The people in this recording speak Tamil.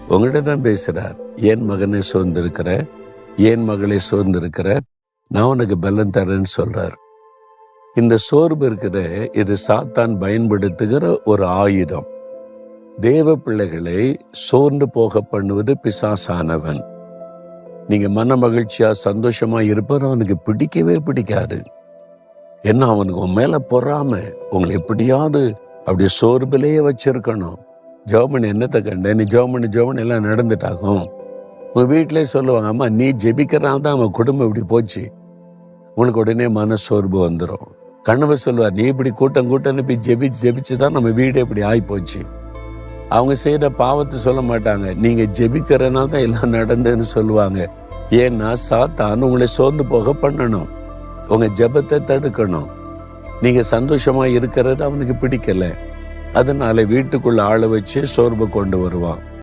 உங்கள்கிட்ட தான் பேசுறார். ஏன் மகனை சோர்ந்திருக்கிற, ஏன் மகளை சோர்ந்திருக்கிற, நான் உனக்கு பலன் தரேன்னு சொல்றார். இந்த சோர்வு இருக்கிற இது சாத்தான் பயன்படுத்துகிற ஒரு ஆயுதம். தேவ பிள்ளைகளை சோர்ந்து போக பண்ணுவது பிசாசானவன். நீங்க மன மகிழ்ச்சியா சந்தோஷமா இருப்பது அவனுக்கு பிடிக்கவே பிடிக்காது. ஏன்னா அவனுக்கு உன் மேல பொறாம, உங்களை எப்படியாவது அப்படி சோர்விலேயே வச்சிருக்கணும். ஜெபமணி என்னத்தை கண்ட, நீ ஜெபமணி எல்லாம் நடந்துட்டாகும். உங்க வீட்டிலே சொல்லுவாங்க, அம்மா நீ ஜெபிக்கிறனால தான் அவன் குடும்பம் இப்படி போச்சு. உனக்கு உடனே மன சோர்வு வந்துடும். கணவர் சொல்லுவார், நீ இப்படி கூட்டம்னு போய் ஜெபிச்சு தான் நம்ம வீடு இப்படி ஆகிப்போச்சு. அவங்க செய்யற பாவத்தை சொல்ல மாட்டாங்க, நீங்க ஜெபிக்கிறனால தான் எல்லாம் நடந்ததுன்னு சொல்லுவாங்க. ஏன்னா சாத்தான் உங்களை சோர்ந்து போக பண்ணணும், உங்க ஜெபத்தை தடுக்கணும். நீங்க சந்தோஷமா இருக்கிறது அவனுக்கு பிடிக்கல. அதனால வீட்டுக்குள்ள ஆளை வச்சு சோர்வு கொண்டு வருவான்.